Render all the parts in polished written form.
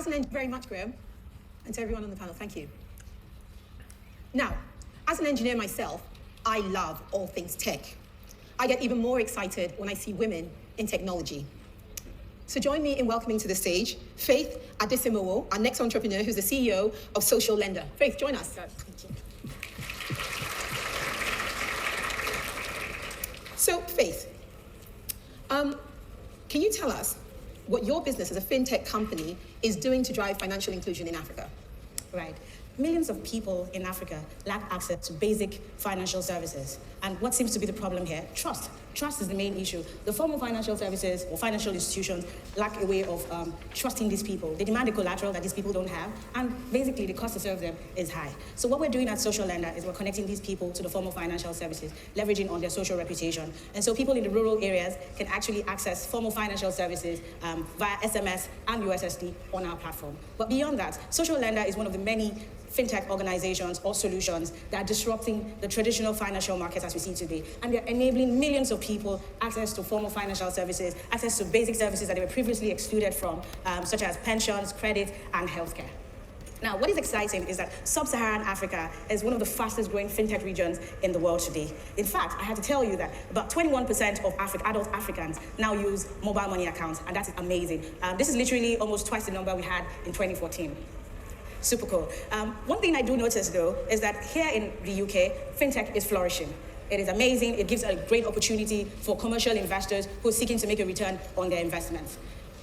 Very much, Graham, and to everyone on the panel, thank you. Now, as an engineer myself, I love all things tech. I get even more excited when I see women in technology. So join me in welcoming to the stage Faith Adesimowo, our next entrepreneur, who's the CEO of Social Lender. Faith, join us. So, Faith, can you tell us what your business as a fintech company is doing to drive financial inclusion in Africa? Right. Millions of people in Africa lack access to basic financial services. And what seems to be the problem here? Trust. Trust is the main issue. The formal financial services or financial institutions lack a way of trusting these people. They demand a collateral that these people don't have, and basically the cost to serve them is high. So what we're doing at Social Lender is we're connecting these people to the formal financial services, leveraging on their social reputation. And so people in the rural areas can actually access formal financial services via SMS and USSD on our platform. But beyond that, Social Lender is one of the many fintech organizations or solutions that are disrupting the traditional financial markets as we see today. And they're enabling millions of people access to formal financial services, access to basic services that they were previously excluded from, such as pensions, credit, and healthcare. Now, what is exciting is that sub-Saharan Africa is one of the fastest growing fintech regions in the world today. In fact, I have to tell you that about 21% of adult Africans now use mobile money accounts, and that's amazing. This is literally almost twice the number we had in 2014. Super cool. One thing I do notice, though, is that here in the UK, fintech is flourishing. It is amazing. It gives a great opportunity for commercial investors who are seeking to make a return on their investments.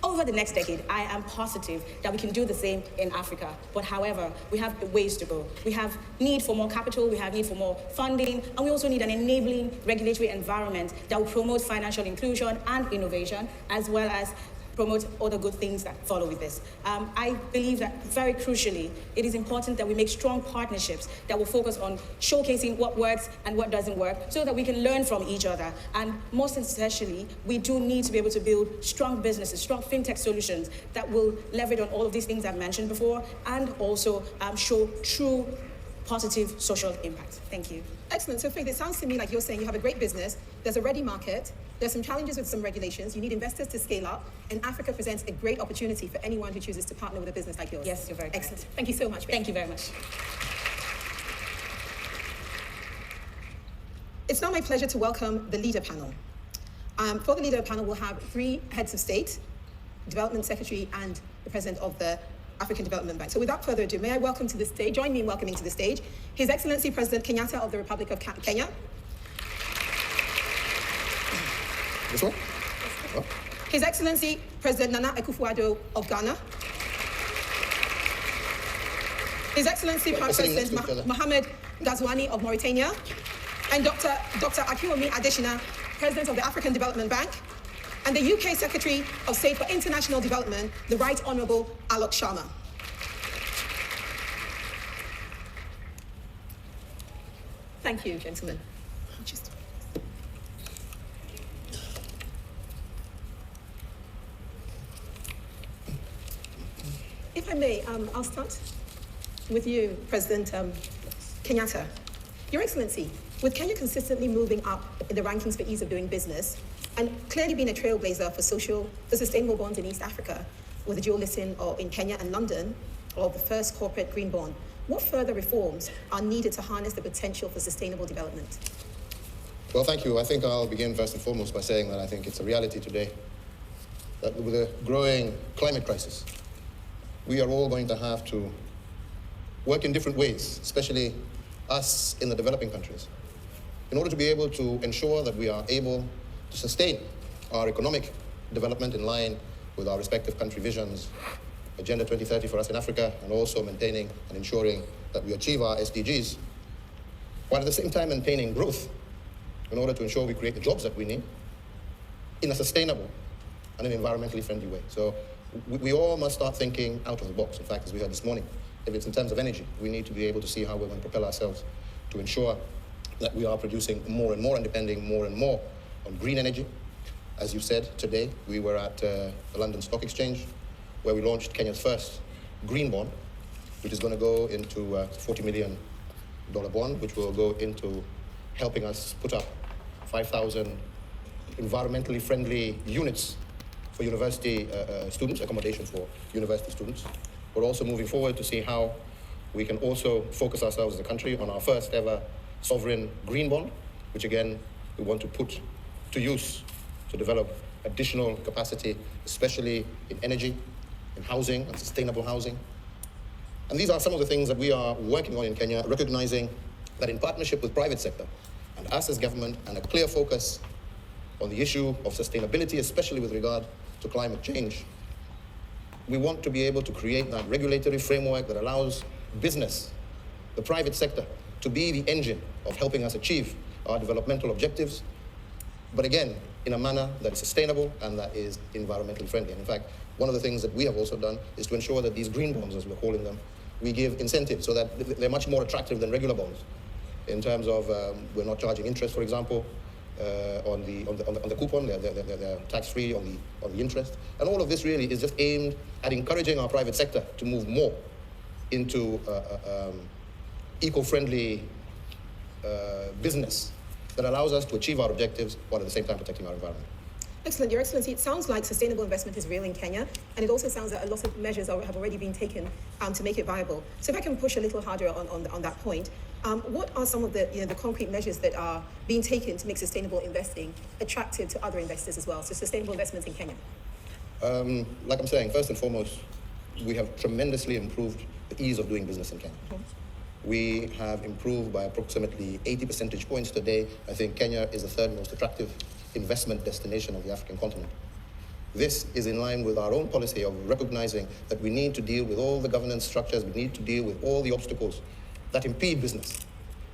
Over the next decade, I am positive that we can do the same in Africa. But however, we have ways to go. We have need for more capital, we have need for more funding, and we also need an enabling regulatory environment that will promote financial inclusion and innovation, as well as promote other good things that follow with this. I believe that very crucially, it is important that we make strong partnerships that will focus on showcasing what works and what doesn't work so that we can learn from each other. And most especially, we do need to be able to build strong businesses, strong fintech solutions that will leverage on all of these things I've mentioned before and also show true positive social impact. Thank you. Excellent. So, Faith, it sounds to me like you're saying you have a great business, there's a ready market, there's some challenges with some regulations, you need investors to scale up, and Africa presents a great opportunity for anyone who chooses to partner with a business like yours. Yes, you're very correct. Excellent. Thank you so much, Faith. Thank you very much. It's now my pleasure to welcome the leader panel. For the leader panel, we'll have 3 heads of state, development secretary, and the president of the African Development Bank. So without further ado, may I welcome to the stage, join me in welcoming to the stage, His Excellency President Kenyatta of the Republic of Kenya. This one? Oh. His Excellency President Nana Akufo-Addo of Ghana. His Excellency President Mohamed Ghazouani of Mauritania. And Dr. Akiwumi Adesina, President of the African Development Bank. And the UK Secretary of State for International Development, the Right Honourable Alok Sharma. Thank you, gentlemen. If I may, I'll start with you, President Kenyatta. Your Excellency, with Kenya consistently moving up in the rankings for ease of doing business, and clearly being a trailblazer for sustainable bonds in East Africa, with a dual listing in Kenya and London of the first corporate green bond, what further reforms are needed to harness the potential for sustainable development? Well, thank you. I think I'll begin first and foremost by saying that I think it's a reality today that with a growing climate crisis, we are all going to have to work in different ways, especially us in the developing countries, in order to be able to ensure that we are able to sustain our economic development in line with our respective country visions, Agenda 2030 for us in Africa, and also maintaining and ensuring that we achieve our SDGs, while at the same time maintaining growth in order to ensure we create the jobs that we need in a sustainable and an environmentally friendly way. So we all must start thinking out of the box. In fact, as we heard this morning, if it's in terms of energy, we need to be able to see how we're going to propel ourselves to ensure that we are producing more and more and depending more and more on green energy. As you said, today we were at the London Stock Exchange, where we launched Kenya's first green bond, which is going to go into a $40 million bond, which will go into helping us put up 5,000 environmentally friendly units for university students, accommodation for university students. We're also moving forward to see how we can also focus ourselves as a country on our first ever sovereign green bond, which again, we want to put to use to develop additional capacity, especially in energy, in housing and sustainable housing. And these are some of the things that we are working on in Kenya, recognizing that in partnership with private sector and us as government, and a clear focus on the issue of sustainability, especially with regard to climate change, we want to be able to create that regulatory framework that allows business, the private sector, to be the engine of helping us achieve our developmental objectives, but again, in a manner that is sustainable and that is environmentally friendly. And in fact, one of the things that we have also done is to ensure that these green bonds, as we're calling them, we give incentives so that they're much more attractive than regular bonds in terms of we're not charging interest, for example, on the coupon, they're tax-free on the interest. And all of this really is just aimed at encouraging our private sector to move more into eco-friendly business that allows us to achieve our objectives while at the same time protecting our environment. Excellent, Your Excellency. It sounds like sustainable investment is real in Kenya, and it also sounds that a lot of measures have already been taken to make it viable. So if I can push a little harder on that point, what are some of the concrete measures that are being taken to make sustainable investing attractive to other investors as well? So sustainable investments in Kenya. Like I'm saying, first and foremost, we have tremendously improved the ease of doing business in Kenya. Mm-hmm. We have improved by approximately 80 percentage points today. I think Kenya is the third most attractive investment destination of the African continent. This is in line with our own policy of recognizing that we need to deal with all the governance structures, we need to deal with all the obstacles that impede business,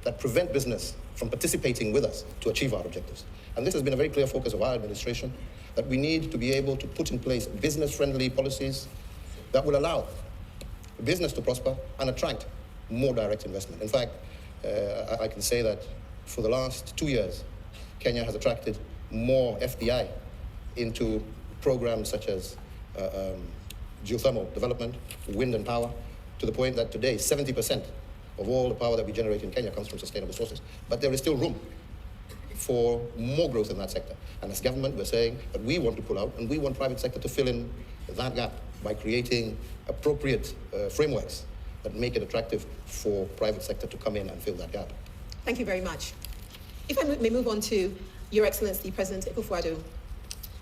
that prevent business from participating with us to achieve our objectives. And this has been a very clear focus of our administration, that we need to be able to put in place business-friendly policies that will allow business to prosper and attract more direct investment. In fact, I can say that for the last 2 years, Kenya has attracted more FDI into programs such as geothermal development, wind and power, to the point that today 70% of all the power that we generate in Kenya comes from sustainable sources. But there is still room for more growth in that sector. And as government, we're saying that we want to pull out and we want private sector to fill in that gap by creating appropriate frameworks that make it attractive for private sector to come in and fill that gap. Thank you very much. If I may move on to Your Excellency, President Akufo-Addo.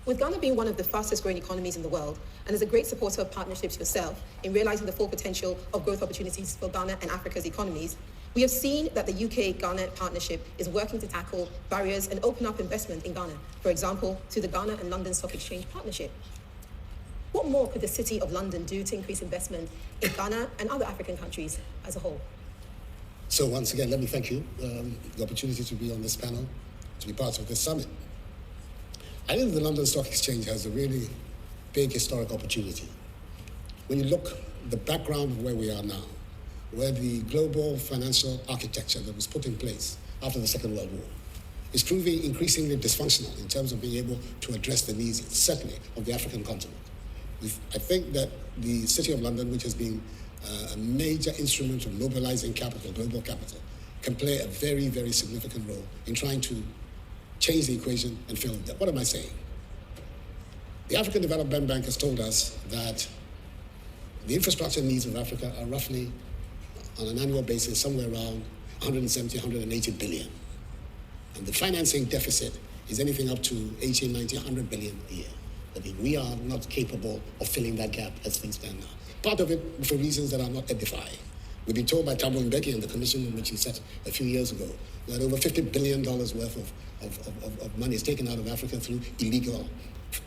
With Ghana being one of the fastest growing economies in the world, and as a great supporter of partnerships yourself in realizing the full potential of growth opportunities for Ghana and Africa's economies, we have seen that the UK-Ghana partnership is working to tackle barriers and open up investment in Ghana, for example, to the Ghana and London Stock Exchange partnership. What more could the City of London do to increase investment in Ghana and other African countries as a whole? So once again, let me thank you for the opportunity to be on this panel, to be part of this summit. I think the London Stock Exchange has a really big historic opportunity. When you look at the background of where we are now, where the global financial architecture that was put in place after the Second World War is proving increasingly dysfunctional in terms of being able to address the needs, certainly, of the African continent. I think that the City of London, which has been a major instrument of mobilizing capital, global capital, can play a very, very significant role in trying to change the equation and fill it. What am I saying? The African Development Bank has told us that the infrastructure needs of Africa are roughly, on an annual basis, somewhere around 170, 180 billion. And the financing deficit is anything up to 80, 90, 100 billion a year. I mean, we are not capable of filling that gap as things stand now. Part of it for reasons that are not edifying. We've been told by Thabo Mbeki and the commission which he set a few years ago that over $50 billion worth of money is taken out of Africa through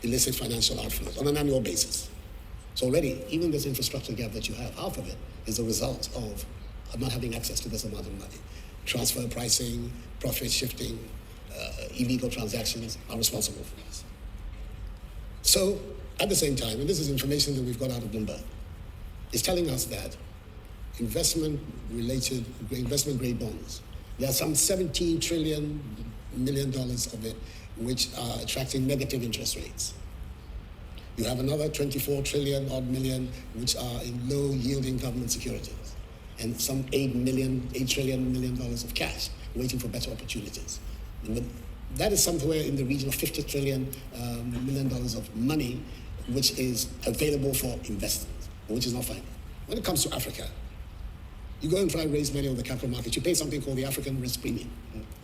illicit financial outflows on an annual basis. So already, even this infrastructure gap that you have, half of it is a result of not having access to this amount of money. Transfer pricing, profit shifting, illegal transactions are responsible for this. So, at the same time, and this is information that we've got out of Bloomberg, it's telling us that investment-grade bonds, there are some $17 trillion of it which are attracting negative interest rates. You have another 24 trillion odd million which are in low-yielding government securities, and some $8 trillion of cash waiting for better opportunities. That is somewhere in the region of $50 trillion million of money which is available for investors, which is not finding. When it comes to Africa, you go and try and raise money on the capital market, you pay something called the African risk premium.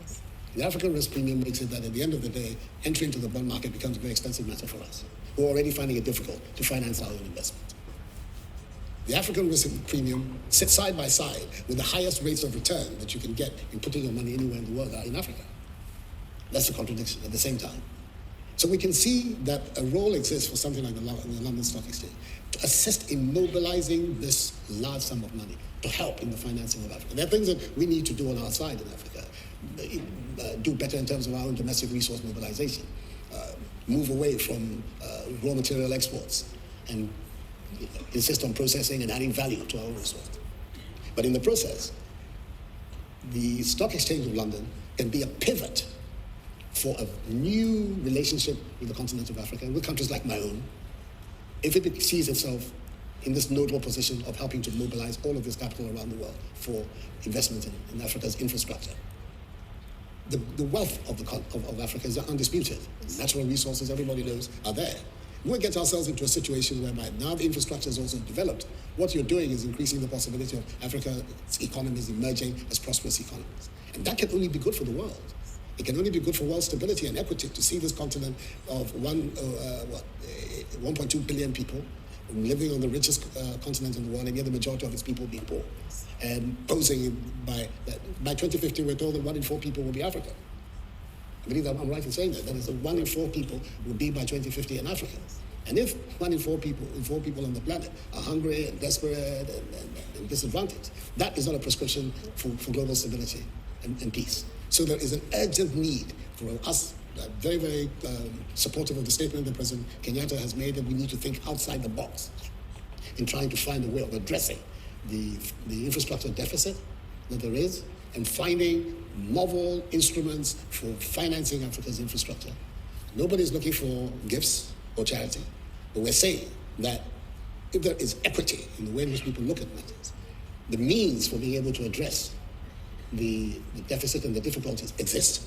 Yes. The African risk premium makes it that at the end of the day, entry into the bond market becomes a very expensive matter for us. We're already finding it difficult to finance our own investment. The African risk premium sits side by side with the highest rates of return that you can get in putting your money anywhere in the world in Africa. That's the contradiction at the same time. So we can see that a role exists for something like the London Stock Exchange to assist in mobilizing this large sum of money to help in the financing of Africa. There are things that we need to do on our side in Africa. Do better in terms of our own domestic resource mobilization. Move away from raw material exports and insist on processing and adding value to our own resources. But in the process, the Stock Exchange of London can be a pivot for a new relationship with the continent of Africa and with countries like my own, if it sees itself in this notable position of helping to mobilize all of this capital around the world for investment in Africa's infrastructure. The wealth of Africa is undisputed. Natural resources, everybody knows, are there. We get ourselves into a situation whereby now the infrastructure is also developed. What you're doing is increasing the possibility of Africa's economies emerging as prosperous economies. And that can only be good for the world. It can only be good for world stability and equity to see this continent of 1.2 billion people living on the richest continent in the world, and yet the majority of its people being poor. And posing by 2050, we're told that 1 in 4 people will be African. I believe that I'm right in saying that. That is, 1 in 4 people will be by 2050 in Africa. And if 1 in 4 people on the planet are hungry and desperate and disadvantaged, that is not a prescription for global stability and peace. So there is an urgent need for us, very, very supportive of the statement that President Kenyatta has made, that we need to think outside the box in trying to find a way of addressing the infrastructure deficit that there is and finding novel instruments for financing Africa's infrastructure. Nobody is looking for gifts or charity, but we're saying that if there is equity in the way in which people look at matters, the means for being able to address the deficit and the difficulties exist.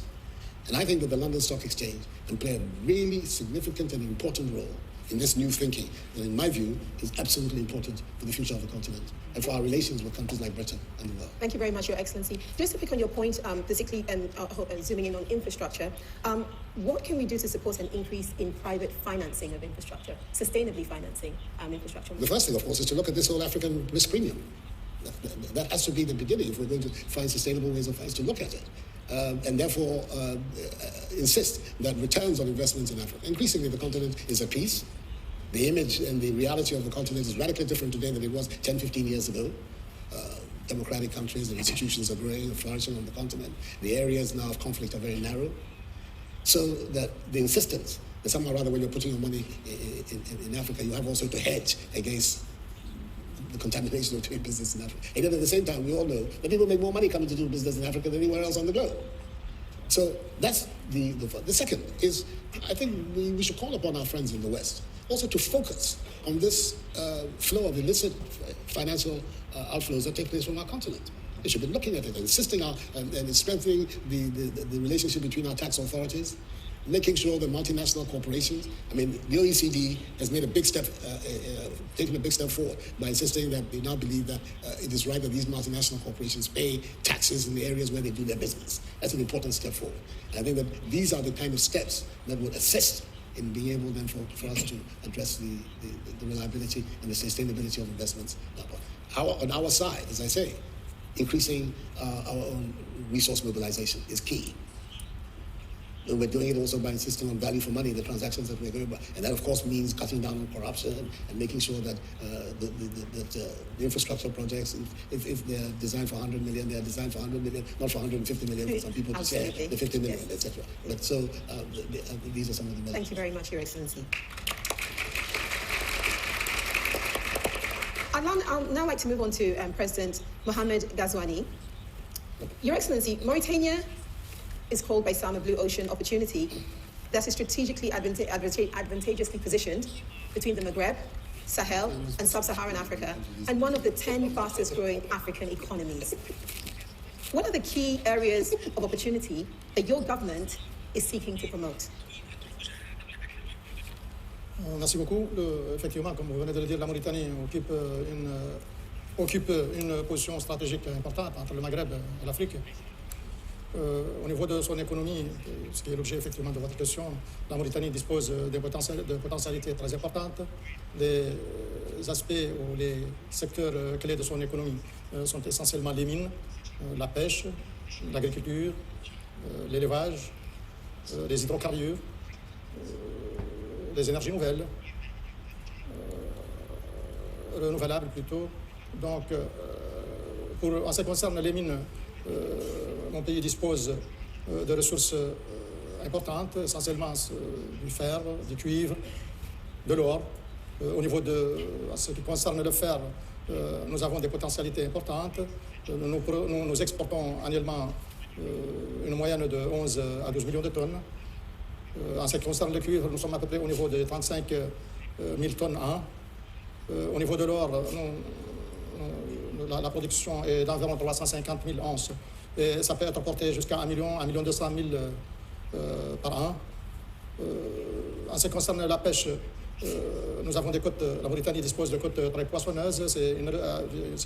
And I think that the London Stock Exchange can play a really significant and important role in this new thinking that, in my view, is absolutely important for the future of the continent and for our relations with countries like Britain and the world. Thank you very much, Your Excellency. Just to pick on your point, particularly and zooming in on infrastructure, what can we do to support an increase in private financing of infrastructure, sustainably financing infrastructure? The first thing, of course, is to look at this whole African risk premium. That has to be the beginning if we're going to find sustainable ways of to look at it. And therefore insist that returns on investments in Africa. Increasingly, the continent is at peace. The image and the reality of the continent is radically different today than it was 10, 15 years ago. Democratic countries and institutions are growing and flourishing on the continent. The areas now of conflict are very narrow. So that the insistence that somehow rather when you're putting your money in Africa, you have also to hedge against the contamination of doing business in Africa. And yet at the same time, we all know that people make more money coming to do business in Africa than anywhere else on the globe. So that's the second is, I think we should call upon our friends in the West also to focus on this flow of illicit financial outflows that take place from our continent. They should be looking at it, insisting on and strengthening the relationship between our tax authorities, making sure that multinational corporations, I mean, the OECD has made a big step, taken a big step forward by insisting that they now believe that it is right that these multinational corporations pay taxes in the areas where they do their business. That's an important step forward. And I think that these are the kind of steps that would assist in being able then for us to address the reliability and the sustainability of investments. On our side, as I say, increasing our own resource mobilization is key. And we're doing it also by insisting on value for money in the transactions that we're going by. And that, of course, means cutting down on corruption and making sure that the infrastructure projects, if they're designed for 100 million, they're designed for 100 million, not for 150 million for some people to share the 50 million, yes. etc. But so these are some of the measures. Thank you very much, Your Excellency. I'd now like to move on to President Mohamed Ghazouani. Your Excellency, Mauritania is called by some a blue ocean opportunity that is strategically advantageously positioned between the Maghreb, Sahel, and Sub-Saharan Africa, and one of the 10 fastest growing African economies. What are the key areas of opportunity that your government is seeking to promote? Merci beaucoup. Effectivement, comme vous venez de le dire, la Mauritanie occupe une occupe une position stratégique importante entre le Maghreb et l'Afrique. Au niveau de son économie, ce qui est l'objet effectivement de votre question, la Mauritanie dispose de potentialités très importantes. Les aspects ou les secteurs clés de son économie sont essentiellement les mines, la pêche, l'agriculture, l'élevage, les hydrocarbures, les énergies renouvelables plutôt. Donc, en ce qui concerne les mines, mon pays dispose de ressources importantes, essentiellement du fer, du cuivre, de l'or. En ce qui concerne le fer, nous avons des potentialités importantes. Nous exportons annuellement une moyenne de 11 à 12 millions de tonnes. En ce qui concerne le cuivre, nous sommes à peu près au niveau de 35 000 tonnes an. Au niveau de l'or, la production est d'environ 350 000 onces. Et ça peut être porté jusqu'à 1 200 000 par an. En ce qui concerne la pêche, nous avons des côtes, la Mauritanie dispose de côtes très poissonneuses, c'est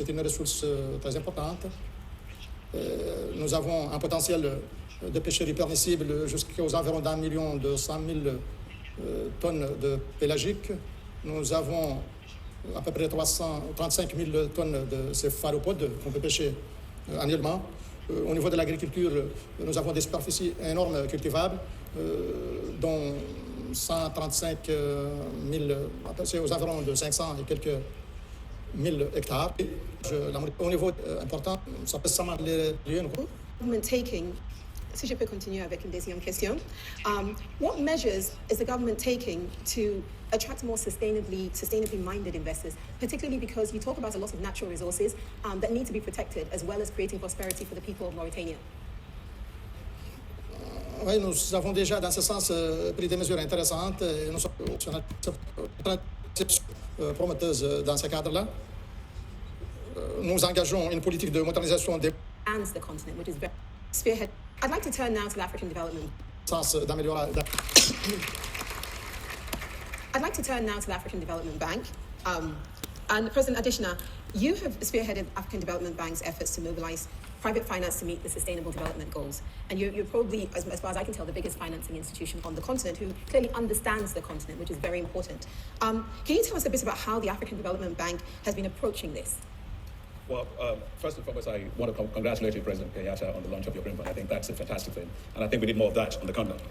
une ressource très importante. Nous avons un potentiel de pêcherie permissible jusqu'aux environs d'1 200 000 tonnes de pélagique. Nous avons à peu près 35 000 tonnes de céphalopodes qu'on peut pêcher annuellement. Au niveau de l'agriculture, nous avons des superficies énormes cultivables, dont 135 000, aux environs de 500 et quelques 1000 hectares. Au niveau important, ça peut seulement les lieux. Government taking, si je peux continuer avec une deuxième question, what measures is the government taking to attract more sustainably minded investors, particularly because you talk about a lot of natural resources that need to be protected, as well as creating prosperity for the people of Mauritania? Oui, nous avons déjà, dans ce sens, pris des mesures intéressantes et nous sommes promoteuses dans ce cadre-là. Nous engageons une politique de modernisation des... And the continent, which is very spearhead. I'd like to turn now to the African Development. I'd like to turn now to the African Development Bank. And President Adishna, you have spearheaded African Development Bank's efforts to mobilize private finance to meet the Sustainable Development Goals. And you're probably, as far as I can tell, the biggest financing institution on the continent who clearly understands the continent, which is very important. Can you tell us a bit about how the African Development Bank has been approaching this? Well, first and foremost, I want to congratulate you, President Kenyatta, on the launch of your green fund. I think that's a fantastic thing, and I think we need more of that on the continent.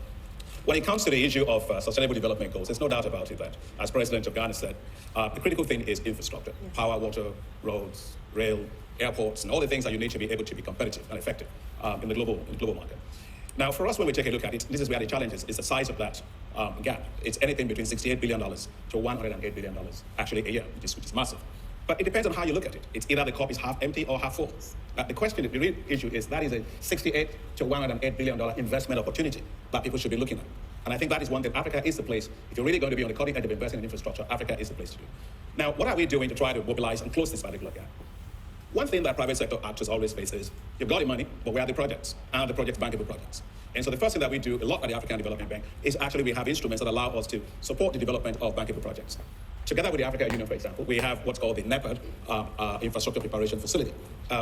When it comes to the issue of sustainable development goals, there's no doubt about it that, as President of Ghana said, the critical thing is infrastructure, power, water, roads, rail, airports, and all the things that you need to be able to be competitive and effective in the global market. Now, for us, when we take a look at it, this is where the challenge is the size of that gap. It's anything between $68 billion to $108 billion, actually a year, which is massive. But it depends on how you look at it. It's either the cup is half empty or half full. The question, the real issue is that is a $68 to $108 billion investment opportunity that people should be looking at. And I think that is one thing. Africa is the place. If you're really going to be on the cutting edge of investing in infrastructure, Africa is the place to do. Now, what are we doing to try to mobilize and close this particular gap? One thing that private sector actors always face is, you've got the money, but where are the projects? And the projects bankable projects? And so the first thing that we do a lot at the African Development Bank is actually we have instruments that allow us to support the development of bankable projects. Together with the African Union, for example, we have what's called the NEPAD Infrastructure Preparation Facility,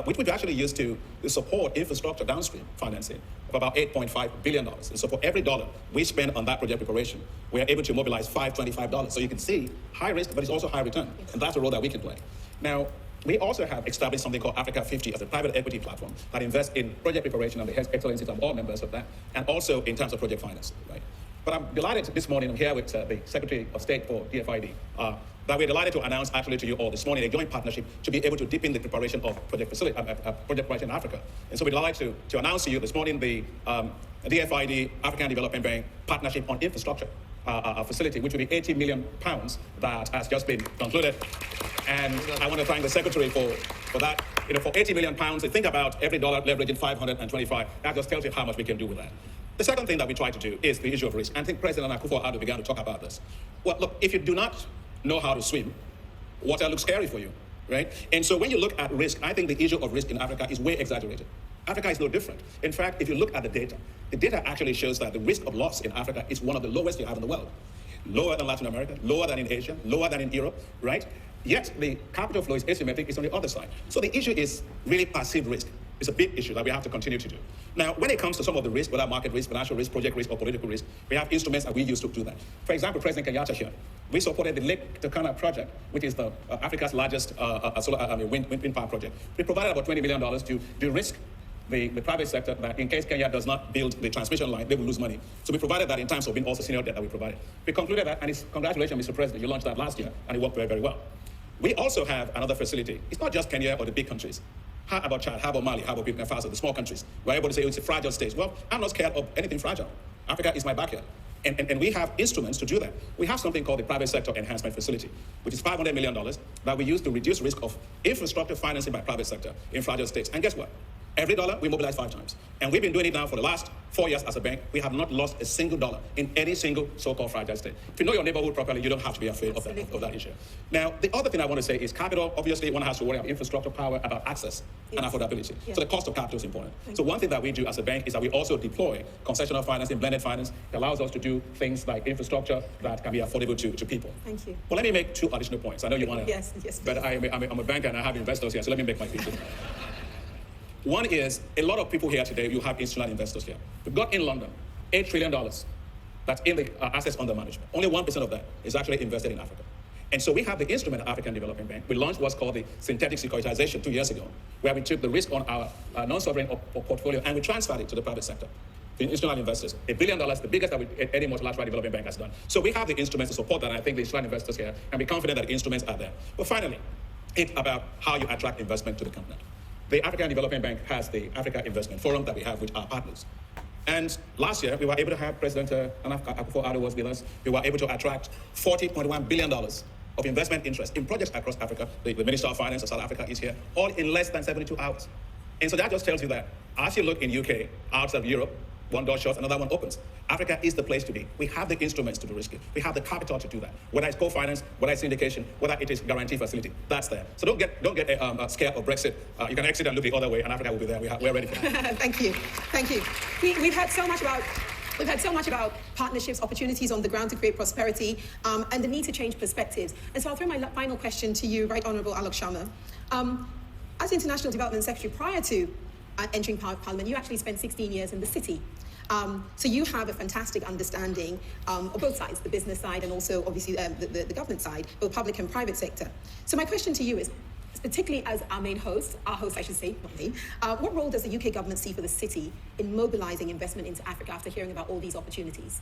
which we've actually used to support infrastructure downstream financing of about $8.5 billion. And so for every dollar we spend on that project preparation, we're able to mobilize $525. So you can see high risk, but it's also high return. And that's a role that we can play. Now, we also have established something called Africa 50 as a private equity platform that invests in project preparation and the excellencies of all members of that, and also in terms of project financing, right? But I'm delighted this morning, I'm here with the Secretary of State for DFID, that we're delighted to announce actually to you all this morning a joint partnership to be able to deepen the preparation of project preparation in Africa. And so we'd like to announce to you this morning the DFID, African Development Bank partnership on infrastructure facility, which will be £80 million that has just been concluded. And I want to thank the Secretary for that. You know, for £80 million, think about every dollar leveraging 525. That just tells you how much we can do with that. The second thing that we try to do is the issue of risk. And I think President Akufo-Addo began to talk about this. Well, look, if you do not know how to swim, water looks scary for you, right? And so when you look at risk, I think the issue of risk in Africa is way exaggerated. Africa is no different. In fact, if you look at the data actually shows that the risk of loss in Africa is one of the lowest you have in the world. Lower than Latin America, lower than in Asia, lower than in Europe, right? Yet the capital flow is asymmetric, it's on the other side. So the issue is really perceived risk. It's a big issue that we have to continue to do. Now, when it comes to some of the risk, whether market risk, financial risk, project risk, or political risk, we have instruments that we use to do that. For example, President Kenyatta here, we supported the Lake Turkana project, which is the Africa's largest wind power project. We provided about $20 million to de-risk the private sector that in case Kenya does not build the transmission line, they will lose money. So we provided that in terms of being also senior debt that we provided. We concluded that, and it's congratulations, Mr. President, you launched that last year, and it worked very, very well. We also have another facility. It's not just Kenya or the big countries. How about Chad? How about Mali? How about Burkina Faso, the small countries? We're able to say, oh, it's a fragile state. Well, I'm not scared of anything fragile. Africa is my backyard. And we have instruments to do that. We have something called the Private Sector Enhancement Facility, which is $500 million that we use to reduce risk of infrastructure financing by private sector in fragile states. And guess what? Every dollar, we mobilize 5 times. And we've been doing it now for the last 4 years as a bank. We have not lost a single dollar in any single so-called fragile state. If you know your neighborhood properly, you don't have to be afraid of that issue. Now, the other thing I want to say is capital. Obviously, one has to worry about infrastructure, power, about access and affordability. So the cost of capital is important. So one thing that we do as a bank is that we also deploy concessional financing, blended finance. It allows us to do things like infrastructure that can be affordable to people. Thank you. Well, let me make 2 additional points. I know you want to. Yes. But I'm a banker and I have investors here, so let me make my pitch. One is, a lot of people here today, you have institutional investors here. We've got in London $8 trillion that's in the assets under management. Only 1% of that is actually invested in Africa. And so we have the instrument of African Development Bank. We launched what's called the synthetic securitization 2 years ago, where we took the risk on our non-sovereign portfolio and we transferred it to the private sector. The institutional investors, $1 billion, the biggest that any multilateral development bank has done. So we have the instruments to support that, and I think the institutional investors here can be confident that the instruments are there. But finally, it's about how you attract investment to the continent. The African Development Bank has the Africa Investment Forum that we have with our partners. And last year, we were able to have President Akufo-Addo was with us. We were able to attract $40.1 billion of investment interest in projects across Africa. The Minister of Finance of South Africa is here, all in less than 72 hours. And so that just tells you that as you look in UK, outside of Europe, one door shuts, another one opens. Africa is the place to be. We have the instruments to do risk. We have the capital to do that. Whether it's co-finance, whether it's syndication, whether it is guarantee facility, that's there. So don't get scared of Brexit. You can exit and look the other way, and Africa will be there. We're ready for that. Thank you. We've heard so much about partnerships, opportunities on the ground to create prosperity, and the need to change perspectives. And so I'll throw my final question to you, Right Honourable Alok Sharma. As International Development Secretary, prior to entering Parliament, you actually spent 16 years in the city. So you have a fantastic understanding of both sides, the business side and also obviously the government side, both public and private sector. So my question to you is, particularly as our host I should say, not me, what role does the UK government see for the city in mobilising investment into Africa after hearing about all these opportunities?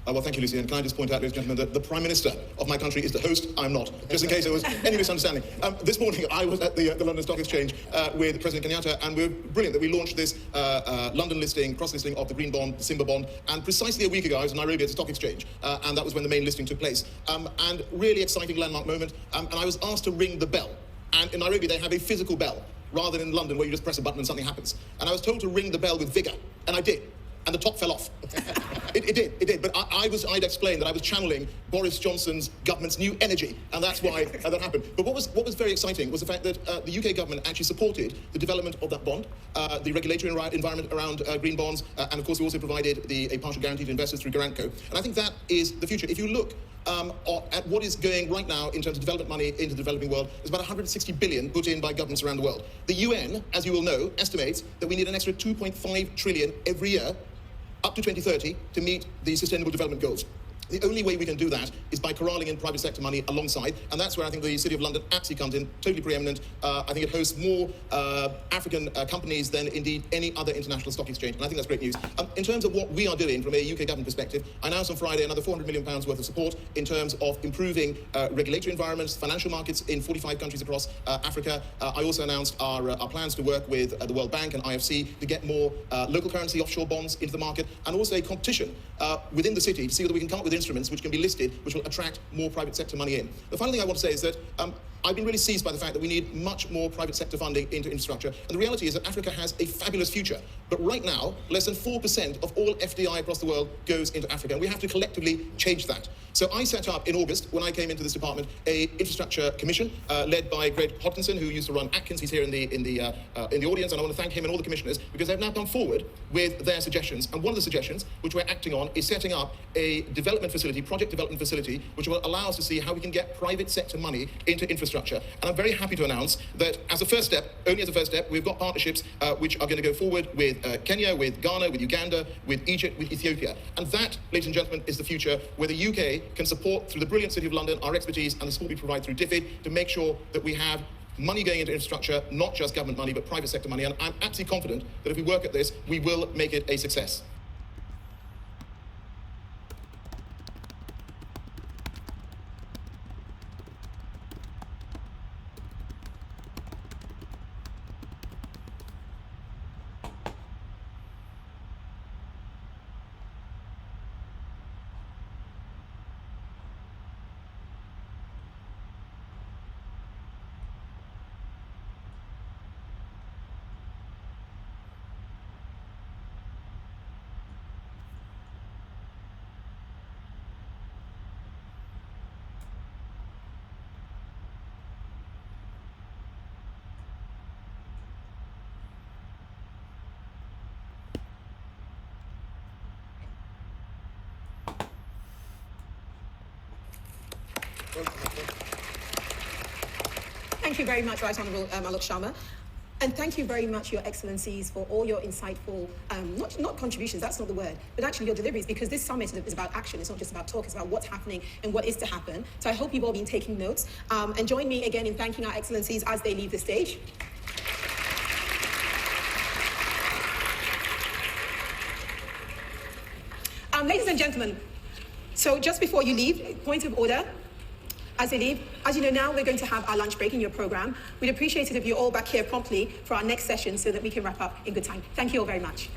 Well, thank you, Lucy. And can I just point out, ladies and gentlemen, that the Prime Minister of my country is the host. I'm not, just in case there was any misunderstanding. This morning, I was at the London Stock Exchange with President Kenyatta, and we're brilliant that we launched this London listing, cross-listing of the Green Bond, the Simba Bond. And precisely a week ago, I was in Nairobi at the Stock Exchange, and that was when the main listing took place. And really exciting landmark moment. And I was asked to ring the bell. And in Nairobi, they have a physical bell, rather than in London, where you just press a button and something happens. And I was told to ring the bell with vigour, and I did. And the top fell off. It did. But I'd explained that I was channeling Boris Johnson's government's new energy, and that's why that happened. But what was very exciting was the fact that the UK government actually supported the development of that bond, the regulatory environment around green bonds, and of course we also provided a partial guarantee to investors through Garanco. And I think that is the future. If you look at what is going right now in terms of development money into the developing world, there's about 160 billion put in by governments around the world. The UN, as you will know, estimates that we need an extra 2.5 trillion every year up to 2030 to meet the Sustainable Development Goals. The only way we can do that is by corralling in private sector money alongside, and that's where I think the City of London absolutely comes in, totally preeminent. I think it hosts more African companies than indeed any other international stock exchange, and I think that's great news. In terms of what we are doing from a UK government perspective, I announced on Friday another £400 million worth of support in terms of improving regulatory environments, financial markets in 45 countries across Africa. I also announced our plans to work with the World Bank and IFC to get more local currency offshore bonds into the market, and also a competition within the city to see whether we can come up with instruments which can be listed, which will attract more private sector money in. The final thing I want to say is that I've been really seized by the fact that we need much more private sector funding into infrastructure. And the reality is that Africa has a fabulous future. But right now, less than 4% of all FDI across the world goes into Africa. And we have to collectively change that. So I set up in August, when I came into this department, a infrastructure commission led by Greg Hodkinson, who used to run Atkins. He's here in the audience, and I want to thank him and all the commissioners because they've now come forward with their suggestions. And one of the suggestions, which we're acting on, is setting up a development development facility, project development facility, which will allow us to see how we can get private sector money into infrastructure. And I'm very happy to announce that as a first step, only as a first step, we've got partnerships which are going to go forward with Kenya, with Ghana, with Uganda, with Egypt, with Ethiopia. And that, ladies and gentlemen, is the future where the UK can support, through the brilliant City of London, our expertise and the support we provide through DFID, to make sure that we have money going into infrastructure, not just government money, but private sector money. And I'm absolutely confident that if we work at this, we will make it a success. Thank you very much, Right Honourable Alok Sharma. And thank you very much, Your Excellencies, for all your insightful, not contributions, that's not the word, but actually your deliveries, because this summit is about action. It's not just about talk, it's about what's happening and what is to happen. So I hope you've all been taking notes. And join me again in thanking our Excellencies as they leave the stage. Ladies and gentlemen, so just before you leave, point of order. As they leave, as you know, now we're going to have our lunch break in your program. We'd appreciate it if you're all back here promptly for our next session so that we can wrap up in good time. Thank you all very much.